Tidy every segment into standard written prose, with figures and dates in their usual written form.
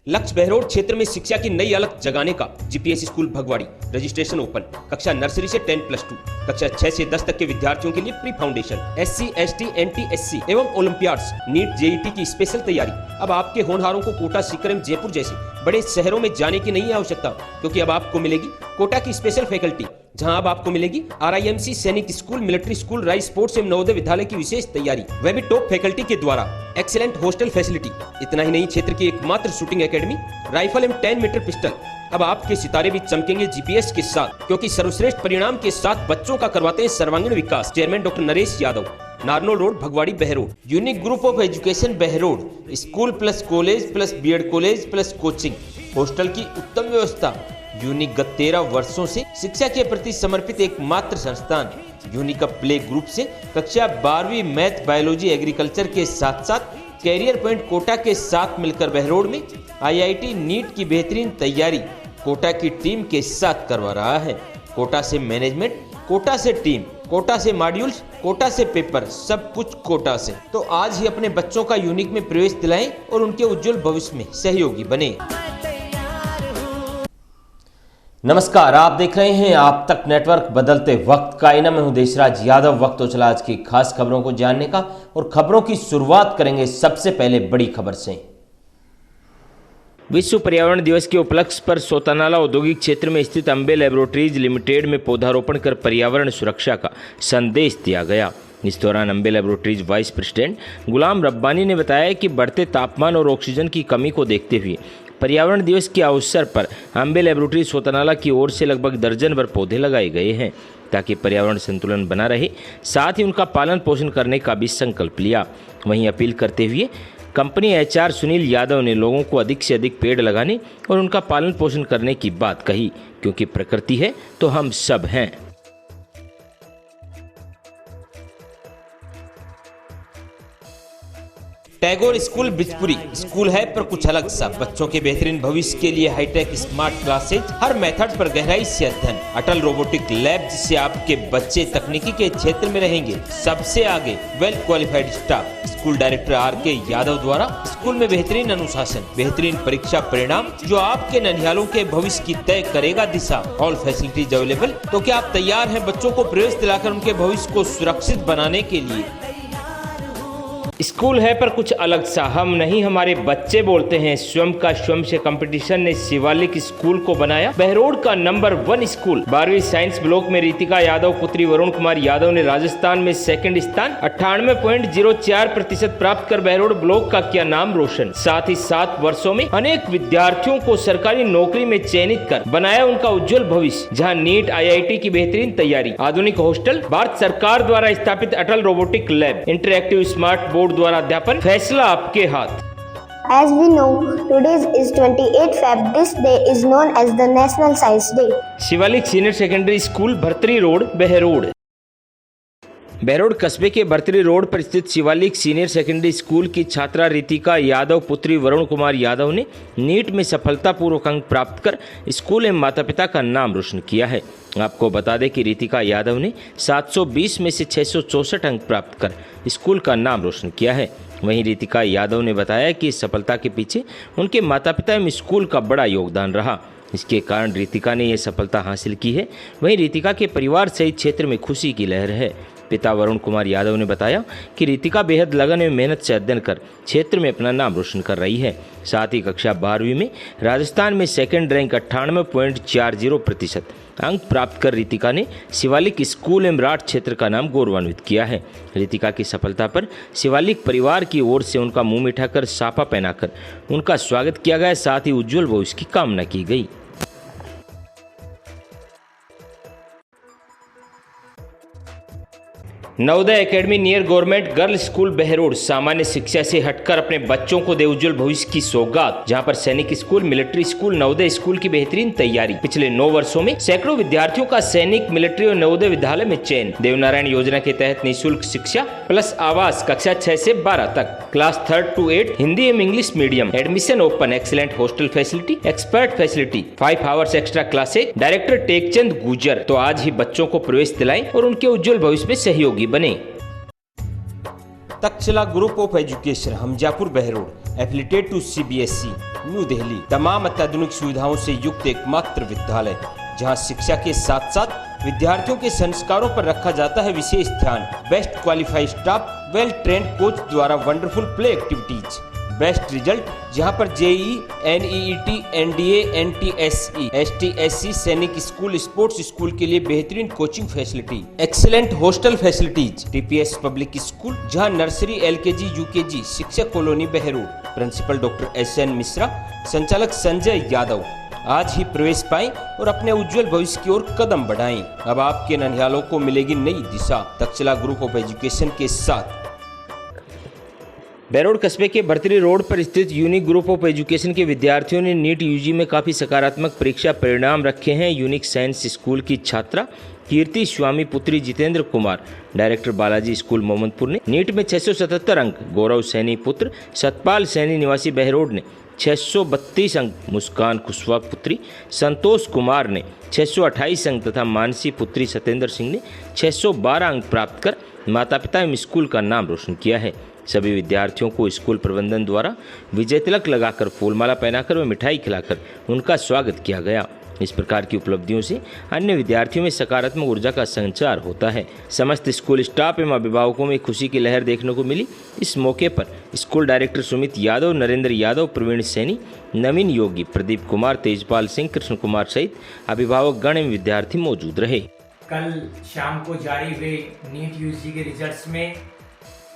लक्ष्य बहरोड क्षेत्र में शिक्षा की नई अलग जगाने का GPS school Bhagwadi. Registration open. कक्षा नर्सरी से 10+2, कक्षा 6 से 10 तक के विद्यार्थियों के लिए pre foundation, SC, ST, NT, SC एवं ओलंपियाड्स, नीट, जेईटी की स्पेशल तैयारी। अब आपके होनहारों को कोटा, सीकर एवं जयपुर जैसे बड़े शहरों में जाने की नहीं आवश्यकता, क्योंकि अब आपको मिलेगी कोटा की स्पेशल फैकल्टी, जहां अब आपको मिलेगी RIMC सैनिक school, military school, rice sports एवं नवोदय विद्यालय की विशेष तैयारी, वह भी टॉप फैकल्टी के द्वारा। Excellent hostel facility. इतना ही नहीं, क्षेत्र की एकमात्र शूटिंग एकेडमी, राइफल एवं 10 मीटर पिस्टल। अब आपके सितारे भी चमकेंगे जीपीएस के साथ, क्योंकि सर्वश्रेष्ठ परिणाम के साथ बच्चों का करवाते हैं सर्वांगीण विकास। Chairman doctor Naresh Yadav, Narnaul road, Bhagwadi, Behror. Unique group of education Behror, school plus college plus BEd college plus coaching, hostel की उत्तम व्यवस्था। यूनिक गत 13 वर्षों से शिक्षा के प्रति समर्पित एकमात्र संस्थान। यूनिक प्ले ग्रुप से कक्षा 12वीं मैथ, बायोलॉजी, एग्रीकल्चर के साथ साथ कैरियर पॉइंट कोटा के साथ मिलकर बहरोड में IIT नीट की बेहतरीन तैयारी कोटा की टीम के साथ करवा रहा है। कोटा से मैनेजमेंट, कोटा से टीम, कोटा से मॉड्यूल्स, कोटा से पेपर, सब कुछ कोटा से। तो आज ही अपने बच्चों का यूनिक में प्रवेश दिलाएं और उनके उज्जवल भविष्य में सहयोगी बने। नमस्कार, आप देख रहे हैं आप तक नेटवर्क, बदलते वक्त का आईना। मैं हूं देशराज यादव। वक्त तो चला आज की खास खबरों को जानने का, और खबरों की शुरुआत करेंगे सबसे पहले बड़ी खबर से। विश्व पर्यावरण दिवस के उपलक्ष्य पर सोतानाला औद्योगिक क्षेत्र में स्थित अम्बे लैबोरेटरीज लिमिटेड में पौधारोपण कर पर्यावरण सुरक्षा का संदेश दिया गया। इस दौरान अम्बे लैबोरेटरीज वाइस प्रेसिडेंट गुलाम रब्बानी ने बताया कि बढ़ते तापमान और ऑक्सीजन की कमी को देखते हुए पर्यावरण दिवस के अवसर पर अम्बे लैबोरेटरीज सोतानाला की ओर से लगभग दर्जन भर पौधे लगाए गए हैं, ताकि पर्यावरण संतुलन बना रहे। साथ ही उनका पालन पोषण करने का भी संकल्प लिया। वहीं अपील करते हुए कंपनी HR सुनील यादव ने लोगों को अधिक से अधिक पेड़ लगाने और उनका पालन पोषण करने की बात कही, क्योंकि प्रकृति है तो हम सब हैं। टैगोर स्कूल बिजपुरी स्कूल है पर कुछ अलग सा। बच्चों के बेहतरीन भविष्य के लिए हाईटेक स्मार्ट क्लासेज, हर मेथड पर गहराई से अध्ययन, अटल रोबोटिक लैब, जिससे आपके बच्चे तकनीकी के क्षेत्र में रहेंगे सबसे आगे। Well qualified staff. School director RK Yadav द्वारा स्कूल में बेहतरीन अनुशासन, बेहतरीन परीक्षा परिणाम, जो आपके ननिहालों के भविष्य की तय करेगा दिशा। All facilities available. तो क्या आप तैयार हैं बच्चों को प्रवेश दिलाकर उनके भविष्य को सुरक्षित बनाने के लिए? स्कूल है पर कुछ अलग सा, हम नहीं हमारे बच्चे बोलते हैं। स्वयं का स्वयं से कंपटीशन ने शिवालिक स्कूल को बनाया बहरोड का नंबर 1 स्कूल। 12वीं साइंस ब्लॉक में रितिका यादव पुत्री वरुण कुमार यादव ने राजस्थान में सेकंड स्थान 98.04% प्राप्त कर बहरोड ब्लॉक का किया नाम रोशन। साथ ही 7 वर्षों में अनेक विद्यार्थियों को सरकारी नौकरी में चयनित कर बनाया उनका उज्जवल भविष्य। जहाँ नीट, IIT की बेहतरीन तैयारी, आधुनिक हॉस्टल, भारत सरकार द्वारा स्थापित Atal robotic lab, interactive smart board द्वारा अध्यापन, फैसला आपके हाथ। As we know, today is 28 Feb. This day is known as the National Science Day. Shivalik senior secondary school, Bhartari road, Behror. Behror कस्बे के भर्तरी रोड पर स्थित शिवालिक सीनियर सेकेंडरी स्कूल की छात्रा रितिका यादव पुत्री वरुण कुमार यादव ने नीट में सफलतापूर्वक अंक प्राप्त कर स्कूल एवं माता पिता का नाम रोशन किया है। आपको बता दें कि रितिका यादव ने 720 में से 664 अंक प्राप्त कर स्कूल का नाम रोशन किया है। वहीं रितिका यादव ने बताया कि इस सफलता के पीछे उनके माता पिता एवं स्कूल का बड़ा योगदान रहा। इसके कारण रितिका ने यह सफलता हासिल की है। वहीं रितिका के परिवार सहित क्षेत्र में खुशी की लहर है। पिता वरुण कुमार यादव ने बताया कि रितिका बेहद लगन एवं मेहनत से अध्ययन कर क्षेत्र में अपना नाम रोशन कर रही है। साथ ही कक्षा 12वीं में राजस्थान में सेकंड रैंक 98.40% अंक प्राप्त कर रितिका ने शिवालिक स्कूल एवं राठ क्षेत्र का नाम गौरवान्वित किया है। रितिका की सफलता पर शिवालिक परिवार की ओर से उनका मुंह मिठाकर साफा पहनाकर उनका स्वागत किया गया। साथ ही उज्जवल भविष्य की कामना की गई। Navodaya academy near government girls school Behror सामान्य शिक्षा से हटकर अपने बच्चों को दे उज्जवल भविष्य की सौगात। जहां पर सैनिक school, military school, Navodaya school की बेहतरीन तैयारी। पिछले 9 वर्षों में सैकड़ों विद्यार्थियों का सैनिक, मिलिट्री और नवोदय विद्यालय में चयन। देवनारायण योजना के तहत निःशुल्क शिक्षा प्लस आवास कक्षा 6 से 12 तक, क्लास 3rd to 8 हिंदी एवं English medium. Admission open, excellent hostel facility, expert facility, 5 hours extra classes. Director Tekchand गुजर। तो आज ही बच्चों को प्रवेश दिलाएं और उनके उज्जवल भविष्य में सहयोगी बने। Takshashila group of education, Hamjapur, Behror, affiliated to CBSE। New Delhi. तमाम अत्याधुनिक सुविधाओं से युक्त एकमात्र विद्यालय जहां शिक्षा के साथ साथ विद्यार्थियों के संस्कारों पर रखा जाता है विशेष ध्यान। Best qualified staff, well trained coach द्वारा wonderful play activities, best result जहां पर JEE, NEET, NDA, NTSE, STSC, Sainik school, sports school के लिए बेहतरीन coaching facility, excellent hostel facilities, TPS public school जहां नर्सरी, एलकेजी, यूकेजी, शिक्षक colony Behror, principal doctor SN Mishra, संचालक संजय यादव। आज ही प्रवेश पाएं और अपने उज्जवल भविष्य की ओर कदम बढ़ाएं। अब आपके नन्हालों को मिलेगी नई दिशा तक्षशिला ग्रुप ऑफ एजुकेशन के साथ। बहरोड कस्बे के भर्तरी रोड पर स्थित यूनिक ग्रुप ऑफ एजुकेशन के विद्यार्थियों ने नीट यूजी में काफ़ी सकारात्मक परीक्षा परिणाम रखे हैं। यूनिक साइंस स्कूल की छात्रा कीर्ति स्वामी पुत्री जितेंद्र कुमार, डायरेक्टर बालाजी स्कूल मोहम्मदपुर ने नीट में 677 अंक, गौरव सैनी पुत्र सतपाल सैनी निवासी बहरोड ने 632 अंक, मुस्कान कुशवाहा पुत्री संतोष कुमार ने 628 अंक तथा मानसी पुत्री सत्येंद्र सिंह ने 612 अंक प्राप्त कर माता पिता एवं स्कूल का नाम रोशन किया है। सभी विद्यार्थियों को स्कूल प्रबंधन द्वारा विजय तिलक लगाकर, फूलमाला पहनाकर व मिठाई खिलाकर उनका स्वागत किया गया। इस प्रकार की उपलब्धियों से अन्य विद्यार्थियों में सकारात्मक ऊर्जा का संचार होता है। समस्त स्कूल स्टाफ एवं अभिभावकों में खुशी की लहर देखने को मिली। इस मौके पर स्कूल डायरेक्टर सुमित यादव, नरेंद्र यादव, प्रवीण सैनी, नवीन योगी, प्रदीप कुमार, तेजपाल सिंह, कृष्ण कुमार सहित अभिभावक गण एवं विद्यार्थी मौजूद रहे। कल शाम को जारी हुए नीट यूजी के रिजल्ट्स में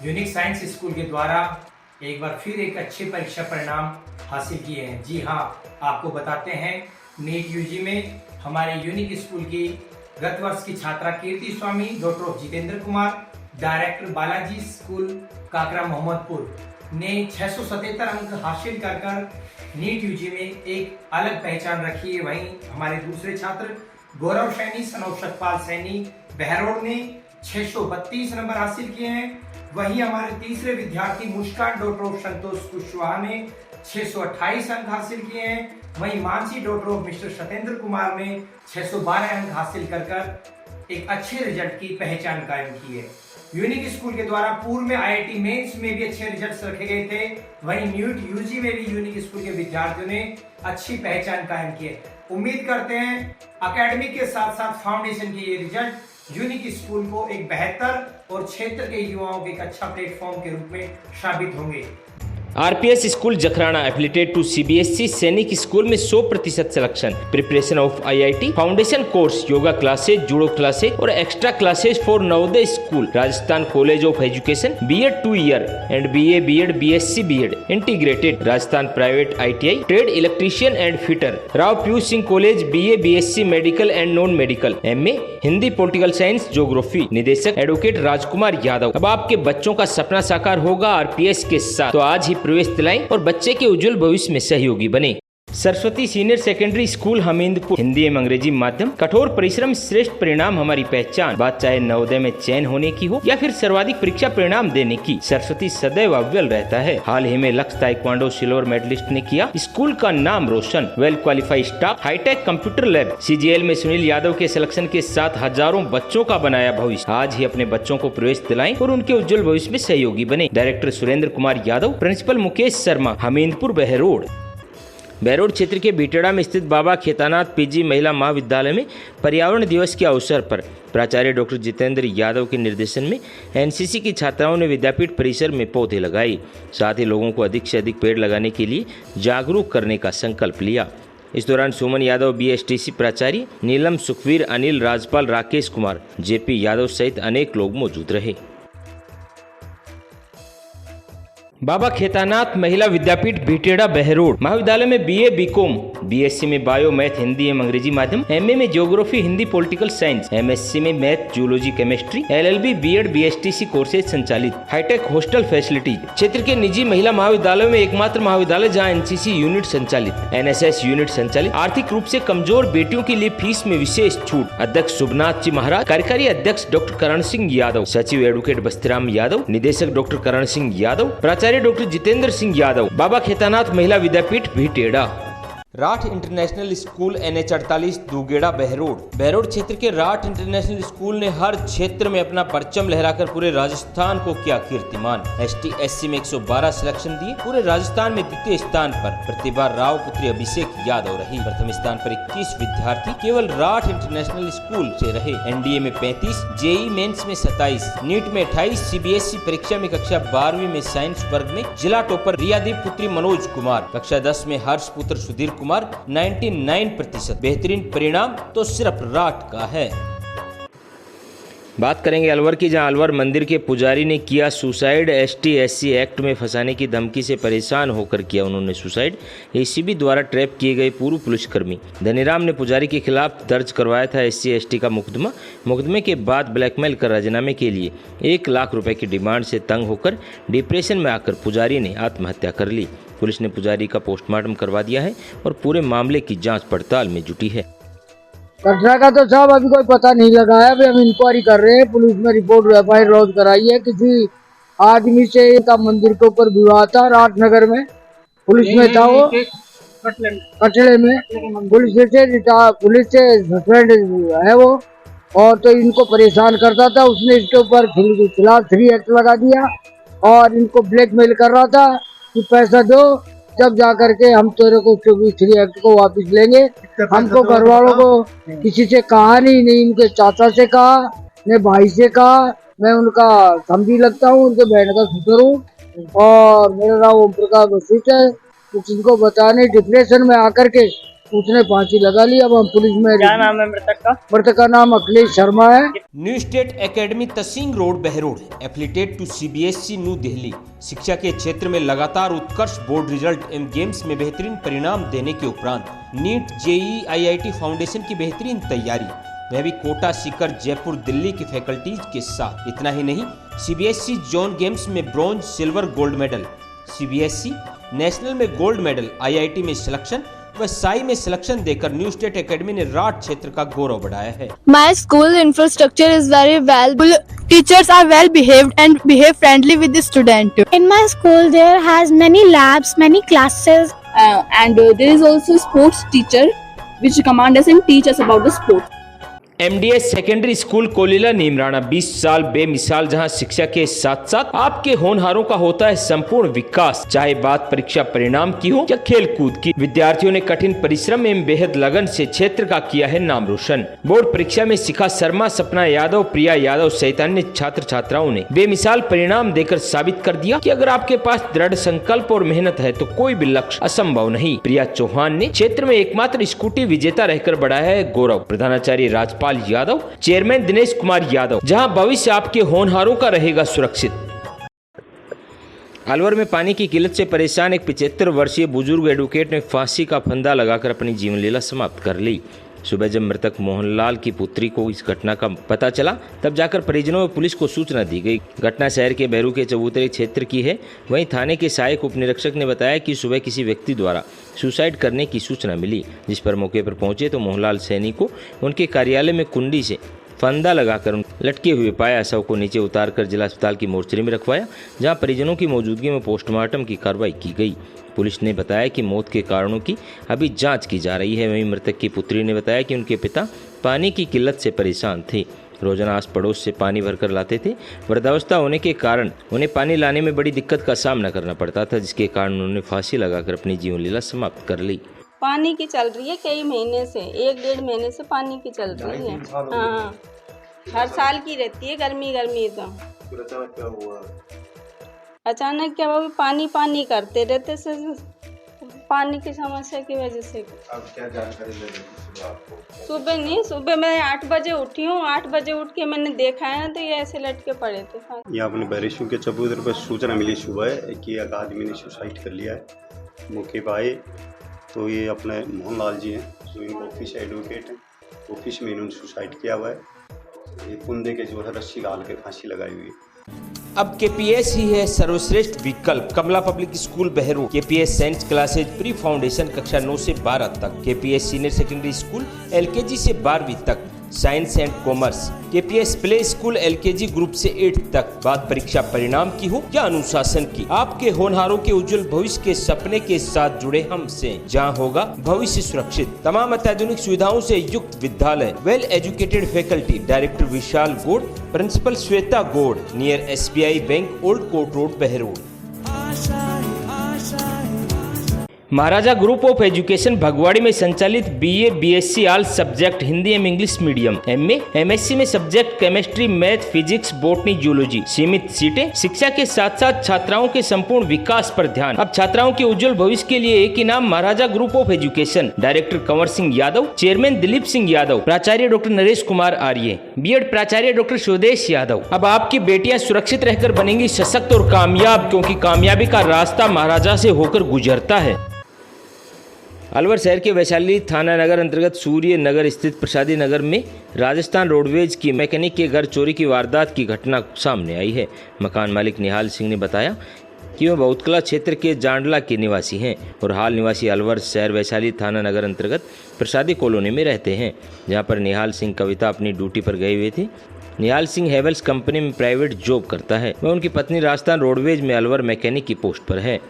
यूनिक साइंस स्कूल के द्वारा एक बार फिर एक अच्छे परीक्षा परिणाम हासिल किए हैं। जी हाँ, आपको बताते हैं नीट यूजी में हमारे यूनिक स्कूल की गत वर्ष की छात्रा Kirti Swami, doctor Jitendra Kumar, director Balaji school Kakra Mohammadpur ने 677 अंक हासिल कर नीट यूजी में एक अलग पहचान रखी है। वहीं हमारे दूसरे छात्र गौरव सैनी, सतपाल सैनी बहरोड ने 632 नंबर हासिल किए हैं। वहीं हमारे तीसरे विद्यार्थी मुस्कान डॉक्टर संतोष कुशवाहा ने 628 अंक हासिल किए हैं। वहीं मानसी डॉक्टर मिस्टर सत्येंद्र कुमार ने 612 अंक हासिल कर एक अच्छे रिजल्ट की पहचान कायम की है। यूनिक स्कूल के द्वारा पूर्व में आईआईटी मेंस में भी अच्छे रिजल्ट्स रखे गए थे। वहीं नीट यूजी में भी यूनिक स्कूल के विद्यार्थियों ने अच्छी पहचान कायम की है। उम्मीद करते हैं एकेडमिक के साथ साथ फाउंडेशन के ये रिजल्ट यूनिक स्कूल को एक बेहतर और क्षेत्र के युवाओं के एक अच्छा प्लेटफॉर्म के रूप में साबित होंगे। RPS school Jakhrana affiliated to CBSE Sainik school में 100% selection, preparation of IIT, foundation course, yoga classes, judo classes और extra classes for Navodaya school, Rajasthan college of education, BEd 2 year and BA BEd BSc BEd integrated, Rajasthan private ITI, trade electrician and fitter, Rao Piyush Singh college, BA BSc medical and non medical, MA Hindi political science geography, निदेशक advocate Rajkumar Yadav. अब आपके बच्चों का सपना साकार होगा RPS के साथ, तो आज ही प्रवेश दिलाएं और बच्चे के उज्जवल भविष्य में सहयोगी बने। Saraswati senior secondary school Hamidpur, Hindi एवं अंग्रेजी माध्यम, कठोर परिश्रम श्रेष्ठ परिणाम हमारी पहचान। बात चाहे नवोदय में चयन होने की हो या फिर सर्वाधिक परीक्षा परिणाम देने की, सरस्वती सदैव अव्वल रहता है। हाल ही में लक्ष्य ताइक्वांडो सिल्वर मेडलिस्ट ने किया स्कूल का नाम रोशन। Well qualified staff, hitech computer lab, CGL में सुनील यादव के सिलेक्शन के साथ हजारों बच्चों का बनाया भविष्य। आज ही अपने बच्चों को प्रवेश दिलाएं और उनके उज्जवल भविष्य में सहयोगी बने। Director Surendra Kumar Yadav, principal Mukesh Sharma, Hamidpur Behror. बहरोड क्षेत्र के बीटेड़ा में स्थित बाबा खेतानाथ पीजी महिला महाविद्यालय में पर्यावरण दिवस के अवसर पर प्राचार्य डॉक्टर जितेंद्र यादव के निर्देशन में एनसीसी की छात्राओं ने विद्यापीठ परिसर में पौधे लगाए। साथ ही लोगों को अधिक से अधिक पेड़ लगाने के लिए जागरूक करने का संकल्प लिया। इस दौरान सुमन यादव बीएसटीसी प्राचार्य, नीलम, सुखवीर, अनिल, राजपाल, राकेश कुमार, जेपी यादव सहित अनेक लोग मौजूद रहे। बाबा खेतानाथ महिला विद्यापीठ बीटेड़ा बहरोड महाविद्यालय में बीए बीकॉम, बीएससी में बायो मैथ हिंदी एवं अंग्रेजी माध्यम, एमए में geography Hindi political science, MSc में math zoology chemistry, LLB BEd BSTC courses संचालित, हाईटेक हॉस्टल फैसिलिटी। क्षेत्र के निजी महिला महाविद्यालयों में एकमात्र महाविद्यालय जहां एनसीसी यूनिट संचालित, एनएसएस यूनिट संचालित, आर्थिक रूप से कमजोर बेटियों के लिए फीस में विशेष छूट। अध्यक्ष शुभनाथ जी महाराज, कार्यकारी अध्यक्ष डॉक्टर करण सिंह यादव, सचिव एडवोकेट बस्तीराम यादव, निदेशक डॉक्टर करण सिंह यादव, प्राचार्य डॉक्टर जितेंद्र सिंह यादव, बाबा खेतानाथ महिला विद्यापीठ बीटेड़ा। राठ इंटरनेशनल स्कूल NH 48 दूगेड़ा बहरोड क्षेत्र के राठ इंटरनेशनल स्कूल ने हर क्षेत्र में अपना परचम लहराकर पूरे राजस्थान को किया कीर्तिमान। ST/SC में 112 सिलेक्शन दिए। पूरे राजस्थान में द्वितीय स्थान पर प्रतिभा राव पुत्री अभिषेक यादव रही। प्रथम स्थान पर 21 विद्यार्थी केवल राठ इंटरनेशनल स्कूल से रहे। NDA में 35, JEE मेंस में 27, नीट में 28, CBSE परीक्षा में कक्षा 12वीं में साइंस वर्ग में जिला टॉपर रियादीप पुत्री मनोज कुमार, कक्षा 10 में हर्ष पुत्र सुधीर कुमार 99%। बेहतरीन परिणाम तो सिर्फ राठ का है। बात करेंगे अलवर की, जहां अलवर मंदिर के पुजारी ने किया सुसाइड। ST/SC एक्ट में फंसाने की धमकी से परेशान होकर किया उन्होंने सुसाइड। ACB द्वारा ट्रैप किए गए पूर्व पुलिसकर्मी धनीराम ने पुजारी के खिलाफ दर्ज करवाया था SC/ST का मुकदमा। मुकदमे के बाद ब्लैकमेल कर राजीनामे के लिए 1 लाख रुपए की डिमांड से तंग होकर डिप्रेशन में आकर पुजारी ने आत्महत्या कर ली। पुलिस ने पुजारी का पोस्टमार्टम करवा दिया है और पूरे मामले की जांच पड़ताल में जुटी है। घटना का तो साहब अभी कोई पता नहीं लगा है। अभी हम इंक्वायरी कर रहे हैं। पुलिस में रिपोर्ट FIR लॉन्च कराई है। किसी आदमी से का मंदिर के ऊपर विवाह था राठनगर में। पुलिस में था वो कटड़े में। पुलिस से सस्पेंड है वो, और तो इनको परेशान करता था। उसने इसके ऊपर खिलाफ 3 एक्ट लगा दिया और इनको ब्लैकमेल कर रहा था कि पैसा दो, जब जा करके हम तेरे को 3 एक्ट को वापस लेंगे। हमको घर वालों को किसी से कहा नहीं, इनके चाचा से कहा, ने भाई से कहा। मैं उनका समझी लगता हूँ, उनके बहन का सुतर हूँ और मेरा नाम ओम प्रकाश वशिष्ठ है। कुछ इनको बताने डिप्रेशन में आकर के उसने फांसी लगा ली। अब हम पुलिस में। क्या नाम है मृतक का? मृतक का नाम अखिलेश शर्मा है। New state academy Tasing road Behror, affiliated to CBSE new Delhi. शिक्षा के क्षेत्र में लगातार उत्कर्ष बोर्ड रिजल्ट एवं गेम्स में बेहतरीन परिणाम देने के उपरांत नीट, JEE, IIT फाउंडेशन की बेहतरीन तैयारी। वह भी कोटा, सीकर, जयपुर, दिल्ली की फैकल्टीज के साथ। इतना ही नहीं, CBSE जोन गेम्स में bronze, silver, gold medal, CBSE national में गोल्ड मेडल, IIT में सिलेक्शन व साई में सिलेक्शन देकर न्यू स्टेट एकेडमी ने राठ क्षेत्र का गौरव बढ़ाया है। My school infrastructure is very well. Teachers are well behaved and behave friendly with the student. In my school, there has many labs, many classes. And there is also sports teacher which command us and teach us about the sport. MDS secondary school Kolila Neemrana 20 साल बेमिसाल, जहां शिक्षा के साथ साथ आपके होनहारों का होता है संपूर्ण विकास। चाहे बात परीक्षा परिणाम की हो या खेल कूद की, विद्यार्थियों ने कठिन परिश्रम एवं बेहद लगन से क्षेत्र का किया है नाम रोशन। बोर्ड परीक्षा में शिखा शर्मा, सपना यादव, प्रिया यादव सहित अन्य छात्र छात्राओं ने बेमिसाल परिणाम देकर साबित कर दिया कि अगर आपके पास दृढ़ संकल्प और मेहनत है तो कोई भी लक्ष्य असंभव नहीं। प्रिया चौहान ने क्षेत्र में एकमात्र स्कूटी विजेता रहकर बढ़ाया है गौरव। प्रधानाचार्य राजपाल यादव, चेयरमैन दिनेश कुमार यादव, जहां भविष्य आपके होनहारों का रहेगा सुरक्षित। अलवर में पानी की किल्लत से परेशान एक 75 वर्षीय बुजुर्ग एडवोकेट ने फांसी का फंदा लगाकर अपनी जीवन लीला समाप्त कर ली। सुबह जब मृतक मोहनलाल की पुत्री को इस घटना का पता चला, तब जाकर परिजनों व पुलिस को सूचना दी गई। घटना शहर के बहरू के चबूतरे क्षेत्र की है। वहीं थाने के सहायक उप निरीक्षक ने बताया कि सुबह किसी व्यक्ति द्वारा सुसाइड करने की सूचना मिली, जिस पर मौके पर पहुंचे तो मोहनलाल सैनी को उनके कार्यालय में कुंडी से फंदा लगाकर लटके हुए पाया। शव को नीचे उतारकर जिला अस्पताल की मोर्चरी में रखवाया, जहां परिजनों की मौजूदगी में पोस्टमार्टम की कार्रवाई की गई। पुलिस ने बताया कि मौत के कारणों की अभी जांच की जा रही है। वहीं मृतक की पुत्री ने बताया कि उनके पिता पानी की किल्लत से परेशान थे। रोजाना आस पड़ोस से पानी भरकर लाते थे। वृद्धावस्था होने के कारण उन्हें पानी लाने में बड़ी दिक्कत का सामना करना पड़ता था, जिसके कारण उन्होंने फांसी लगाकर अपनी जीवन लीला समाप्त कर ली। पानी की चल रही है कई महीने से, 1-1.5 महीने से पानी की चल रही है। हाँ, हर साल की रहती है गर्मी तो। अचानक क्या वो पानी करते रहते से पानी की समस्या की वजह से। अब क्या जानकारी लगी आपको? सुबह मैं 8 बजे उठी हूँ। 8 बजे उठ के मैंने देखा है ना, तो ये ऐसे लटके पड़े थे। ये अपने बैरिशू के चबूतरे पर सूचना मिली सुबह कि एक आदमी ने सुसाइड कर लिया है। मौके पर आए तो ये अपने मोहनलाल जी हैं, जो इन ऑफिस एडवोकेट हैं। ऑफिस में इन्होंने सुसाइड किया हुआ है। ये कुंदे के जो है रस्सी डाल के फांसी लगाई हुई है। अब KPS ही है सर्वश्रेष्ठ विकल्प। Kamla public school Behror, KPS science classes pre foundation कक्षा 9 से 12 तक, KPS senior secondary school LKG से 12वीं तक, science and commerce. KPS play school LKG group से 8 तक। बात परीक्षा परिणाम की हो या अनुशासन की, आपके होनहारों के उज्जवल भविष्य के सपने के साथ जुड़े हमसे, जहां होगा भविष्य सुरक्षित। तमाम अत्याधुनिक सुविधाओं से युक्त विद्यालय, well educated faculty. Director Vishal Gaur, principal Shweta Gaur, near SBI bank, old court road, Behror. Maharaja group of education Bhagwadi में संचालित BA BSc all subject Hindi एवं इंग्लिश मीडियम, MA MSc में subject chemistry, math, physics, botany, zoology. सीमित सीटें। शिक्षा के साथ साथ छात्राओं के संपूर्ण विकास पर ध्यान। अब छात्राओं के उज्जवल भविष्य के लिए एक ही नाम, Maharaja group of education. Director Kanwar Singh Yadav, chairman Dilip Singh Yadav, प्राचार्य डॉक्टर नरेश कुमार आर्य, B.Ed प्राचार्य डॉक्टर स्वदेश यादव। अब आपकी बेटियां सुरक्षित रहकर बनेंगी सशक्त और कामयाब, क्योंकि कामयाबी का रास्ता महाराजा से होकर गुजरता है। अलवर शहर के वैशाली थाना नगर अंतर्गत सूर्य नगर स्थित प्रसादी नगर में राजस्थान रोडवेज की मैकेनिक के घर चोरी की वारदात की घटना सामने आई है। मकान मालिक निहाल सिंह ने बताया कि वह बहुतकला क्षेत्र के जांडला के निवासी हैं और हाल निवासी अलवर शहर वैशाली थाना नगर अंतर्गत प्रसादी कॉलोनी में रहते हैं, जहां पर निहाल सिंह कविता अपनी ड्यूटी पर गए हुए थे। निहाल सिंह हेवल्स कंपनी में प्राइवेट जॉब करता है। वह उनकी पत्नी राजस्थान रोडवेज में अलवर मैकेनिक की पोस्ट पर है।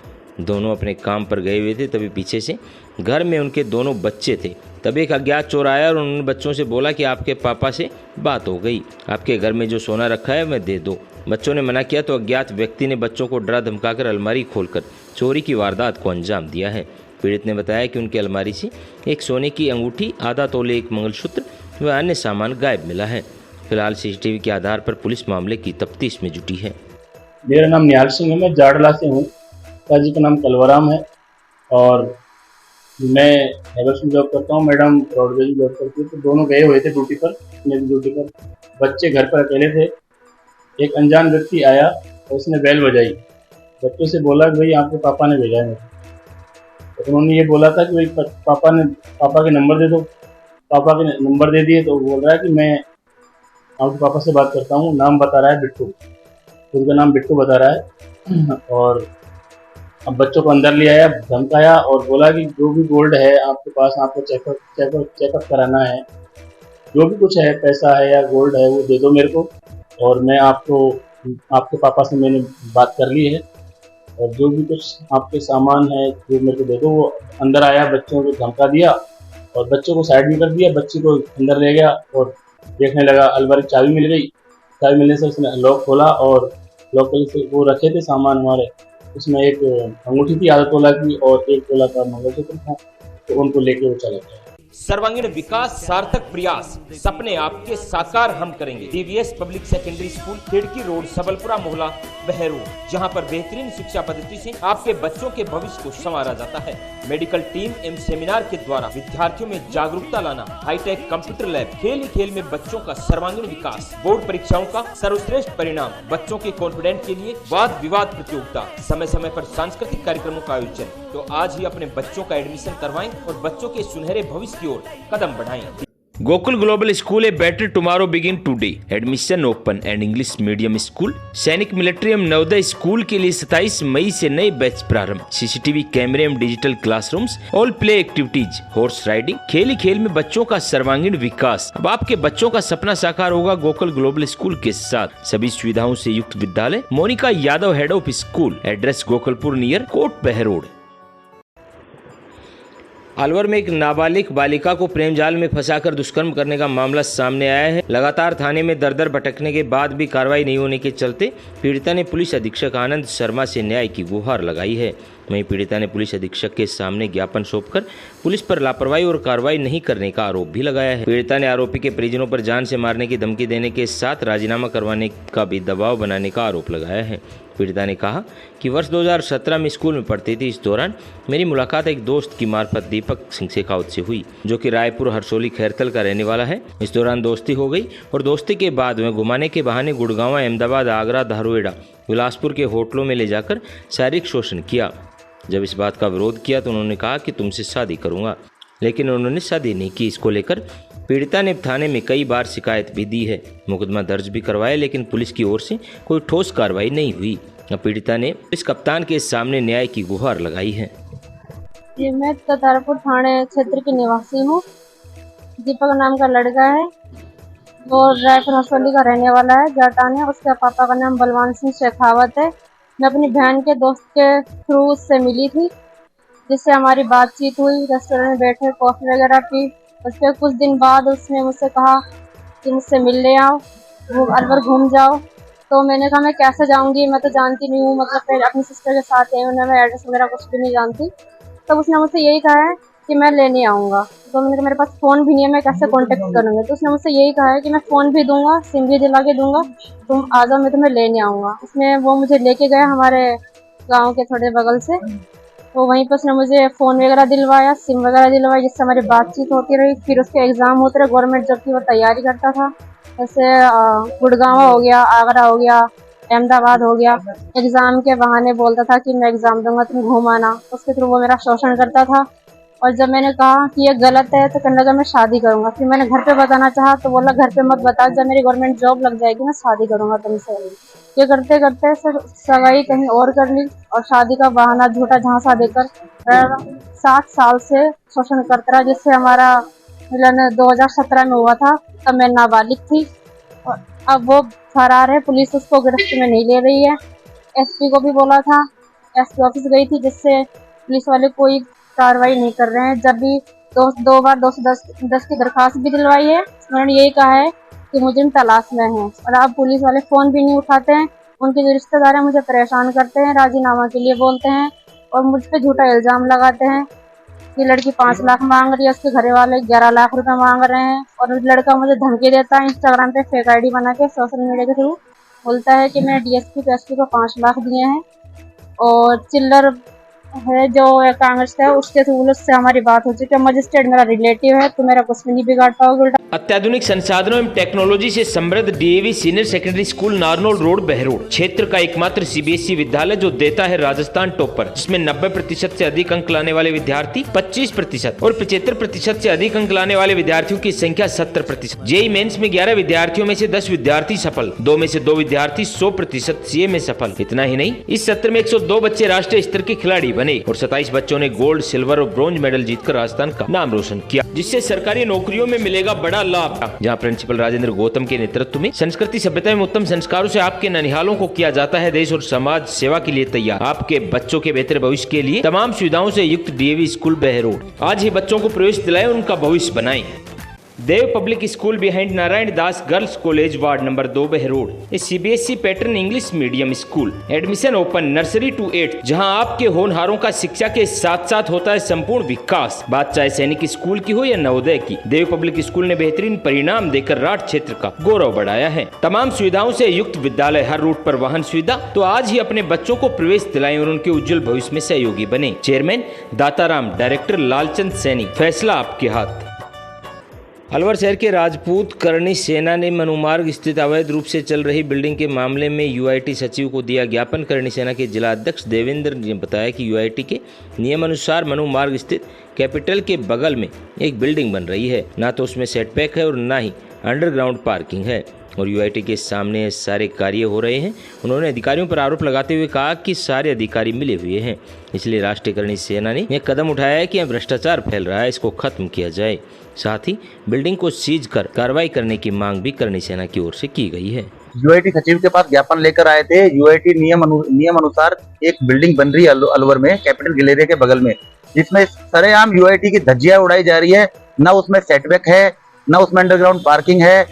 दोनों अपने काम पर गए हुए थे, तभी पीछे से घर में उनके दोनों बच्चे थे। तभी एक अज्ञात चोर आया और उन्होंने बच्चों से बोला कि आपके पापा से बात हो गई, आपके घर में जो सोना रखा है वह दे दो। बच्चों ने मना किया तो अज्ञात व्यक्ति ने बच्चों को डरा धमकाकर अलमारी खोलकर चोरी की वारदात को अंजाम दिया है। पीड़ित ने बताया कि उनकी अलमारी से एक सोने की अंगूठी, आधा तोले एक मंगलसूत्र व अन्य सामान गायब मिला है। फिलहाल CCTV के आधार पर पुलिस मामले की तफ्तीश में जुटी है। मेरा नाम निहाल सिंह है, मैं जाडला से हूँ। पिताजी का नाम कलवराम है और मैं हेवल्स में जॉब करता हूँ, मैडम रोडवेज में जॉब करती है। तो दोनों गए हुए थे ड्यूटी पर, अपने ड्यूटी पर। बच्चे घर पर अकेले थे। एक अनजान व्यक्ति आया और उसने बेल बजाई। बच्चों से बोला कि भाई आपके पापा ने भेजा है। तो उन्होंने ये बोला था कि भाई पापा के नंबर दे दो। पापा के नंबर दे दिए तो बोल रहा है कि मैं आपके पापा से बात करता हूँ। नाम बता रहा है बिट्टू, उनका नाम बिट्टू बता रहा है। और अब बच्चों को अंदर ले आया, धमकाया और बोला कि जो भी गोल्ड है आपके पास, आपको चेकअप कराना है, जो भी कुछ है, पैसा है या गोल्ड है, वो दे दो मेरे को और मैं आपके पापा से मैंने बात कर ली है और जो भी कुछ आपके सामान है जो मेरे को दे दो। वो अंदर आया, बच्चों को धमका दिया और बच्चों को साइड में कर दिया। बच्ची को अंदर ले गया और देखने लगा, अलमारी की चाबी मिल गई। चाबी मिलने से उसने लॉक खोला और लॉक से वो रखे थे सामान हमारे, उसमें एक अंगूठी थी आधा तोला की और 1 तोला का मंगलसूत्र था। तो उनको लेके वो चला गया। सर्वांगीण विकास, सार्थक प्रयास, सपने आपके साकार हम करेंगे। DVS पब्लिक सेकेंडरी स्कूल, खिड़की रोड, सबलपुरा मोहल्ला, बहरोड, जहां पर बेहतरीन शिक्षा पद्धति से आपके बच्चों के भविष्य को संवारा जाता है। मेडिकल टीम एवं सेमिनार के द्वारा विद्यार्थियों में जागरूकता लाना, हाईटेक कंप्यूटर लैब, खेल ही खेल में बच्चों का सर्वांगीण विकास, बोर्ड परीक्षाओं का सर्वश्रेष्ठ परिणाम, बच्चों के कॉन्फिडेंट के लिए वाद विवाद प्रतियोगिता, समय समय पर सांस्कृतिक कार्यक्रमों का आयोजन। तो आज ही अपने बच्चों का एडमिशन करवाएं और बच्चों के सुनहरे भविष्य की ओर कदम बढ़ाएं। Gokul global school a better tomorrow begin today. Admission open and English medium school, सैनिक मिलिट्री एवं नवोदय स्कूल के लिए 27 मई से नए बैच प्रारंभ। CCTV कैमरे एवं digital classrooms, all play activities, horse riding, खेल ही खेल में बच्चों का सर्वांगीण विकास। अब आपके बच्चों का सपना साकार होगा गोकुल ग्लोबल स्कूल के साथ। सभी सुविधाओं से युक्त विद्यालय, Monika Yadav head of school, address Gokulpur near Kot Behror. Alwar में एक नाबालिग बालिका को प्रेम जाल में फंसाकर दुष्कर्म करने का मामला सामने आया है। लगातार थाने में दर भटकने के बाद भी कार्रवाई नहीं होने के चलते पीड़िता ने पुलिस अधीक्षक आनंद शर्मा से न्याय की गुहार लगाई है। वहीं पीड़िता ने पुलिस अधीक्षक के सामने ज्ञापन सौंपकर पुलिस पर लापरवाही और कार्रवाई नहीं करने का आरोप भी लगाया है। पीड़िता ने आरोपी के परिजनों पर जान से मारने की धमकी देने के साथ राजीनामा करवाने का भी दबाव बनाने का आरोप लगाया है। पीड़िता ने कहा कि वर्ष 2017 में स्कूल में पढ़ती थी। इस दौरान मेरी मुलाकात एक दोस्त की मार्फत दीपक सिंह शेखावत से हुई, जो कि रायपुर हरसोली खैरतल का रहने वाला है। इस दौरान दोस्ती हो गई और दोस्ती के बाद में घुमाने के बहाने गुड़गांव, अहमदाबाद, आगरा, धारुएड़ा, बिलासपुर के होटलों में ले जाकर शारीरिक शोषण किया। जब इस बात का विरोध किया तो उन्होंने कहा कि तुमसे शादी करूंगा, लेकिन उन्होंने शादी नहीं की। इसको लेकर पीड़िता ने थाने में कई बार शिकायत भी दी है, मुकदमा दर्ज भी करवाया, लेकिन पुलिस की ओर से कोई ठोस कार्रवाई नहीं हुई। पीड़िता ने पुलिस कप्तान के सामने न्याय की गुहार लगाई है। ये मैं तारापुर थाने क्षेत्र के निवासी हूँ। दीपक नाम का लड़का है, वो रायपुर हसोली का रहने वाला है, जाटान है। उसके पापा का नाम बलवान सिंह शेखावत है। मैं अपनी बहन के दोस्त के थ्रू उससे मिली थी, जिससे हमारी बातचीत हुई। रेस्टोरेंट में बैठे कॉफ़ी वगैरह पी। उसके कुछ दिन बाद उसने मुझसे कहा कि मुझसे मिलने आओ, अलवर घूम जाओ। तो मैंने कहा मैं कैसे जाऊंगी, मैं तो जानती नहीं हूँ, मतलब पहले अपनी सिस्टर के साथ आई हूँ, मैं एड्रेस वगैरह कुछ भी नहीं जानती। तब उसने मुझसे यही कहा है कि मैं लेने आऊँगा। तो मैंने कहा मेरे पास फ़ोन भी नहीं है, मैं कैसे कांटेक्ट करूँगी। तो उसने मुझसे यही कहा है कि मैं फ़ोन भी दूंगा, सिम भी दिला के दूंगा, तुम आ जाओ, मैं तुम्हें लेने आऊँगा। उसमें वो मुझे लेके गया हमारे गाँव के थोड़े बगल से। तो वहीं पर उसने मुझे फ़ोन वगैरह दिलवाया, सिम वगैरह दिलवाई, जिससे हमारी बातचीत होती रही। फिर उसके एग्ज़ाम होते रहे, गवर्नमेंट जॉब की वो तैयारी करता था। जैसे गुड़गांव हो गया, आगरा हो गया, अहमदाबाद हो गया। एग्ज़ाम के बहाने बोलता था कि मैं एग्ज़ाम दूंगा, तुम घूम आना। उसके थ्रू वो मेरा शोषण करता था। और जब मैंने कहा कि ये गलत है तो कहने लगा मैं शादी करूंगा। फिर मैंने घर पे बताना चाहा तो बोला घर पे मत बता, जब मेरी गवर्नमेंट जॉब लग जाएगी मैं शादी करूंगा तुमसे। ये करते करते सगाई कहीं और कर ली और शादी का बहाना झूठा झांसा देकर 7 साल से शोषण करता रहा, जिससे हमारा मिलन 2017 में हुआ था। तब मैं नाबालिग थी और अब वो फरार है, पुलिस उसको गिरफ्त में नहीं ले रही है। एसपी को भी बोला था, एसपी ऑफिस गई थी, जिससे पुलिस वाले कोई कार्रवाई नहीं कर रहे हैं। जब भी दो बार 210 की दरखास्त भी दिलवाई है, उन्होंने यही कहा है कि मुझे तलाश में है। और अब पुलिस वाले फ़ोन भी नहीं उठाते हैं। उनके जो रिश्तेदार हैं मुझे परेशान करते हैं, राजीनामा के लिए बोलते हैं और मुझ पर झूठा इल्ज़ाम लगाते हैं कि लड़की 5 लाख मांग रही है, उसके घर वाले 11 लाख रुपए मांग रहे हैं। और लड़का मुझे धमकी देता है इंस्टाग्राम पे फेक आईडी बना के, सोशल मीडिया के थ्रू बोलता है कि मैंने डीएसपी को एसपी को 5 लाख दिए हैं। और चिल्लर है जो कांग्रेस है, उसके थ्रू उससे हमारी बात हो चुकी है। मजिस्ट्रेट मेरा रिलेटिव है, तो मेरा कुछ भी नहीं बिगाड़ पाओगे उल्टा। अत्याधुनिक संसाधनों एवं टेक्नोलॉजी से समृद्ध DAV senior secondary school Narnaul road Behror क्षेत्र का एकमात्र सीबीएसई विद्यालय जो देता है राजस्थान टॉपर, जिसमें 90% से अधिक अंक लाने वाले विद्यार्थी 25% और 75% से अधिक अंक लाने वाले विद्यार्थियों की संख्या 70%। जेईई मेंस में 11 विद्यार्थियों में से 10 विद्यार्थी सफल, 2 में से 2 विद्यार्थी 100% सीए में सफल। इतना ही नहीं, इस सत्र में 102 बच्चे राष्ट्रीय स्तर के खिलाड़ी बने और 27 बच्चों ने गोल्ड, सिल्वर और ब्रॉन्ज मेडल जीतकर राजस्थान का नाम रोशन किया, जिससे सरकारी नौकरियों में मिलेगा बड़ा लाभ। जहां प्रिंसिपल राजेंद्र गौतम के नेतृत्व में संस्कृति सभ्यता में उत्तम संस्कारों से आपके ननिहालों को किया जाता है देश और समाज सेवा के लिए तैयार। आपके बच्चों के बेहतर भविष्य के लिए तमाम सुविधाओं से युक्त डीएवी स्कूल बहरोड। आज ही बच्चों को प्रवेश दिलाएं और उनका भविष्य बनाएं। Dev public school behind Narayan Das girls college ward number 2 Behror. इस CBSE pattern English medium school. Admission open nursery to 8, जहां आपके होनहारों का शिक्षा के साथ साथ होता है संपूर्ण विकास। बात चाहे सैनिक स्कूल की हो या नवोदय की, देव पब्लिक स्कूल ने बेहतरीन परिणाम देकर राठ क्षेत्र का गौरव बढ़ाया है। तमाम सुविधाओं से युक्त विद्यालय, हर रूट पर वाहन सुविधा। तो आज ही अपने बच्चों को प्रवेश दिलाएं और उनके उज्जवल भविष्य में सहयोगी बने। Chairman Dataram, director Lalchand Saini. फैसला आपके हाथ। अलवर शहर के राजपूत करणी सेना ने मनुमार्ग स्थित अवैध रूप से चल रही बिल्डिंग के मामले में यूआईटी सचिव को दिया ज्ञापन। करणी सेना के जिला अध्यक्ष देवेंद्र ने बताया कि यूआईटी के नियमानुसार मनुमार्ग स्थित कैपिटल के बगल में एक बिल्डिंग बन रही है, ना तो उसमें सेटबैक है और ना ही अंडरग्राउंड पार्किंग है और यूआईटी के सामने सारे कार्य हो रहे हैं। उन्होंने अधिकारियों पर आरोप लगाते हुए कहा कि सारे अधिकारी मिले हुए हैं, इसलिए राष्ट्रीय करणी सेना ने यह कदम उठाया है कि यहाँ भ्रष्टाचार फैल रहा है, इसको खत्म किया जाए। साथ ही बिल्डिंग को सीज कर कार्रवाई करने की मांग भी करणी सेना की ओर से की गई है। यूआईटी सचिव के पास ज्ञापन लेकर आए थे। यूआईटी नियम अनुसार एक बिल्डिंग बन रही है अलवर में कैपिटल गैलेरिया के बगल में, जिसमें सरेआम यूआईटी की धज्जियां उड़ाई जा रही है। न उसमें सेटबैक है, न उसमें अंडरग्राउंड पार्किंग है,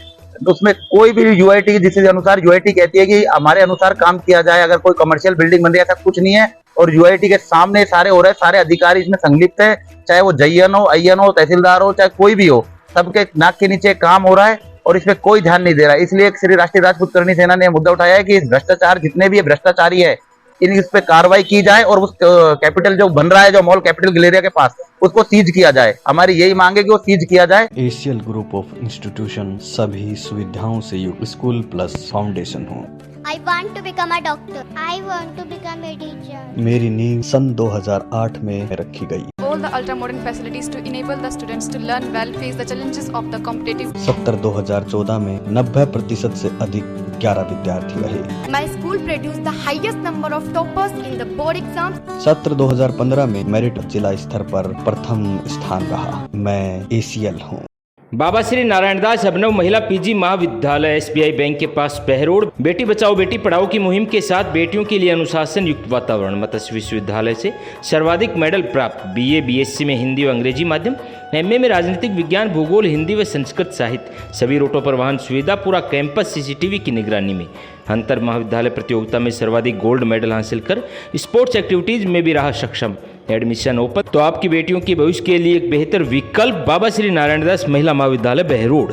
उसमें कोई भी यूआईटी जिसके अनुसार यूआईटी कहती है कि हमारे अनुसार काम किया जाए, अगर कोई कमर्शियल बिल्डिंग बन रही है, ऐसा कुछ नहीं है। और यूआईटी के सामने सारे हो रहे हैं, सारे अधिकारी इसमें संलिप्त है, चाहे वो जयन हो, अय्यन हो, तहसीलदार हो, चाहे कोई भी हो, सबके नाक के नीचे काम हो रहा है और इसमें कोई ध्यान नहीं दे रहा है। इसलिए श्री राष्ट्रीय राजपूत करणी सेना ने मुद्दा उठाया है कि भ्रष्टाचार जितने भी भ्रष्टाचारी है इस पे कार्रवाई की जाए और उस कैपिटल जो बन रहा है, जो मॉल कैपिटल गैलेरिया के पास, उसको सीज किया जाए। हमारी यही मांग है कि वो सीज किया जाए। एशियल ग्रुप ऑफ इंस्टीट्यूशन सभी सुविधाओं से युक्त स्कूल प्लस फाउंडेशन हो। I want to become a doctor. I want to become a teacher. मेरी नींव सन 2008 में रखी गई। All the ultra modern facilities to enable the students to learn well, face the challenges of the competitive. सत्र 2014 में 90% से अधिक 11 विद्यार्थी रहे। My school produced the highest number of toppers in the board exams. सत्र 2015 में मेरिट जिला स्तर पर प्रथम स्थान रहा। मैं एसीएल हूँ। बाबा श्री नारायणदास अभिनव महिला पीजी महाविद्यालय SBI बैंक के पास बहरोड बेटी बचाओ बेटी पढ़ाओ की मुहिम के साथ बेटियों के लिए अनुशासन युक्त वातावरण। मत्स्य विश्वविद्यालय से सर्वाधिक मेडल प्राप्त BA BSc में हिंदी व अंग्रेजी माध्यम, MA में राजनीतिक विज्ञान, भूगोल, हिंदी व संस्कृत साहित्य। सभी रूटों पर वाहन सुविधा, पूरा कैंपस CCTV की निगरानी में। अंतर महाविद्यालय प्रतियोगिता में सर्वाधिक गोल्ड मेडल हासिल कर स्पोर्ट्स एक्टिविटीज में भी रहा सक्षम। एडमिशन ओपन, तो आपकी बेटियों के भविष्य के लिए एक बेहतर विकल्प बाबा श्री नारायणदास महिला महाविद्यालय बहरोड।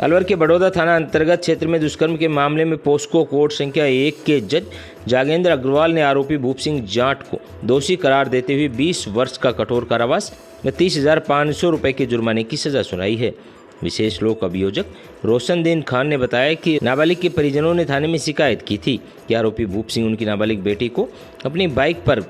अलवर के बड़ौदा थाना अंतर्गत क्षेत्र में दुष्कर्म के मामले में पोस्को कोर्ट संख्या 1 के जज जागेंद्र अग्रवाल ने आरोपी भूप सिंह जाट को दोषी करार देते हुए 20 वर्ष का कठोर कारावास व 30,500 रुपये के जुर्माने की सजा सुनाई है। विशेष लोक अभियोजक रोशनदीन खान ने बताया कि नाबालिग के परिजनों ने थाने में शिकायत की थी कि आरोपी भूप सिंह उनकी नाबालिग बेटी को अपनी बाइक पर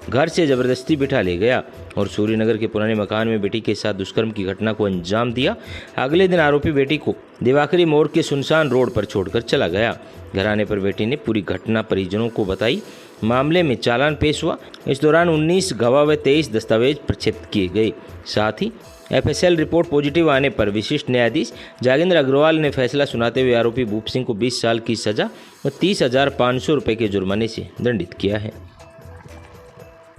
घर से जबरदस्ती बिठा ले गया और सूर्यनगर के पुराने मकान में बेटी के साथ दुष्कर्म की घटना को अंजाम दिया। अगले दिन आरोपी बेटी को दिवाकरी मोड़ के सुनसान रोड पर छोड़कर चला गया। घर आने पर बेटी ने पूरी घटना परिजनों को बताई। मामले में चालान पेश हुआ। इस दौरान 19 गवाह व 23 दस्तावेज प्रक्षेपित किए गए। साथ ही FSL रिपोर्ट पॉजिटिव आने पर विशिष्ट न्यायाधीश जागेंद्र अग्रवाल ने फैसला सुनाते हुए आरोपी भूप सिंह को 20 साल की सजा व 30,500 रुपये के जुर्माने से दंडित किया है।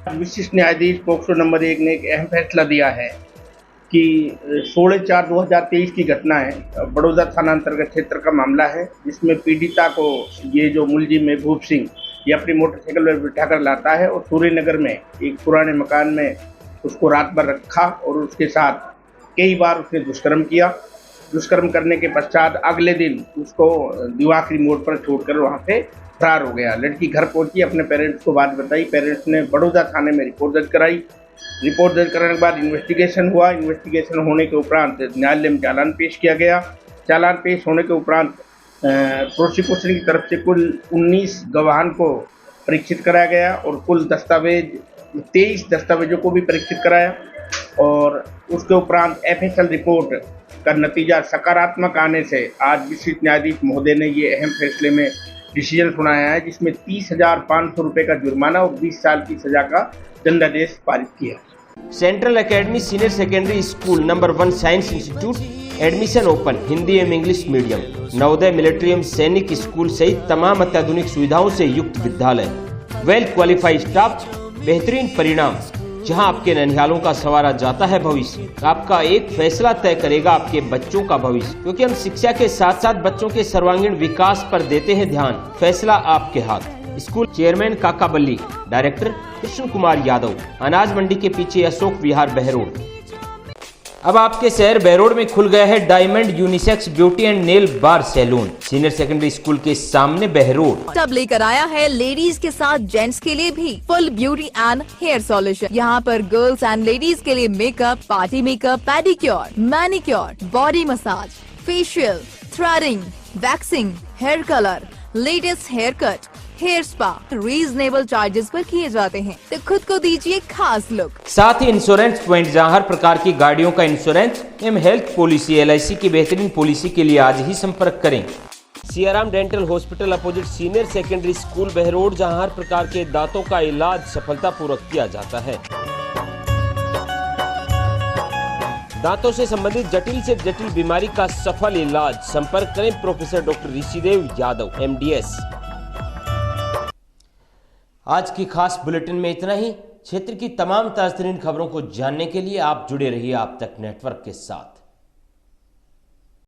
विशिष्ट न्यायाधीश पोक्सो नंबर 1 ने एक अहम फैसला दिया है कि 16/4/2023 की घटना है। बड़ौदा थाना अंतर्गत क्षेत्र का मामला है, जिसमें पीड़िता को ये जो मुलजिम है भूप सिंह, ये अपनी मोटरसाइकिल पर बिठाकर लाता है और सूर्यनगर में एक पुराने मकान में उसको रात भर रखा और उसके साथ कई बार उसने दुष्कर्म किया। दुष्कर्म करने के पश्चात अगले दिन उसको दिवाकरी मोड़ पर छोड़कर वहाँ से फरार हो गया। लड़की घर पहुंची, अपने पेरेंट्स को बात बताई। पेरेंट्स ने बड़ौदा थाने में रिपोर्ट दर्ज कराई। रिपोर्ट दर्ज कराने के बाद इन्वेस्टिगेशन हुआ। इन्वेस्टिगेशन होने के उपरांत न्यायालय में चालान पेश किया गया। चालान पेश होने के उपरांत प्रोसिक्यूशन की तरफ से कुल 19 गवाहान को परीक्षित कराया गया और कुल 23 दस्तावेजों को भी परीक्षित कराया और उसके उपरांत FSL रिपोर्ट का नतीजा सकारात्मक आने से आज विशिष्ट न्यायाधीश महोदय ने ये अहम फैसले में डिसीजन सुनाया है, जिसमें 30,500 रुपये का जुर्माना और 20 साल की सजा का दंडादेश पारित किया। Central academy senior secondary school number 1 science institute admission open, Hindi एवं इंग्लिश मीडियम, नवोदय मिलिट्री एवं सैनिक स्कूल सहित तमाम अत्याधुनिक सुविधाओं से युक्त विद्यालय, वेल क्वालिफाइड स्टाफ, बेहतरीन परिणाम, जहां आपके ननिहालों का संवारा जाता है भविष्य। आपका एक फैसला तय करेगा आपके बच्चों का भविष्य, क्योंकि हम शिक्षा के साथ साथ बच्चों के सर्वांगीण विकास पर देते हैं ध्यान। फैसला आपके हाथ। स्कूल चेयरमैन काका बल्ली, डायरेक्टर कृष्ण कुमार यादव, अनाज मंडी के पीछे अशोक विहार बहरोड। अब आपके शहर बहरोड में खुल गया है diamond unisex beauty and nail bar salon, senior secondary school के सामने बहरोड। तब लेकर आया है लेडीज के साथ जेंट्स के लिए भी full beauty and hair solution. यहाँ पर गर्ल्स एंड लेडीज के लिए makeup, party makeup, pedicure, manicure, body massage, facial, threading, waxing, hair colour, latest hair cut, hair spa reasonable charges पर किए जाते हैं, तो खुद को दीजिए खास लुक। साथ ही इंश्योरेंस पॉइंट, जहां हर प्रकार की गाड़ियों का इंश्योरेंस एवं हेल्थ पॉलिसी, LIC की बेहतरीन पॉलिसी के लिए आज ही संपर्क करें। Siyaram dental hospital opposite senior secondary school Behror, जहां हर प्रकार के दांतों का इलाज सफलतापूर्वक किया जाता है। दांतों से संबंधित जटिल से जटिल बीमारी का सफल इलाज, संपर्क करें professor doctor Rishidev Yadav MDS। आज की खास बुलेटिन में इतना ही। क्षेत्र की तमाम ताज़तरीन खबरों को जानने के लिए आप जुड़े रहिए आप तक नेटवर्क के साथ।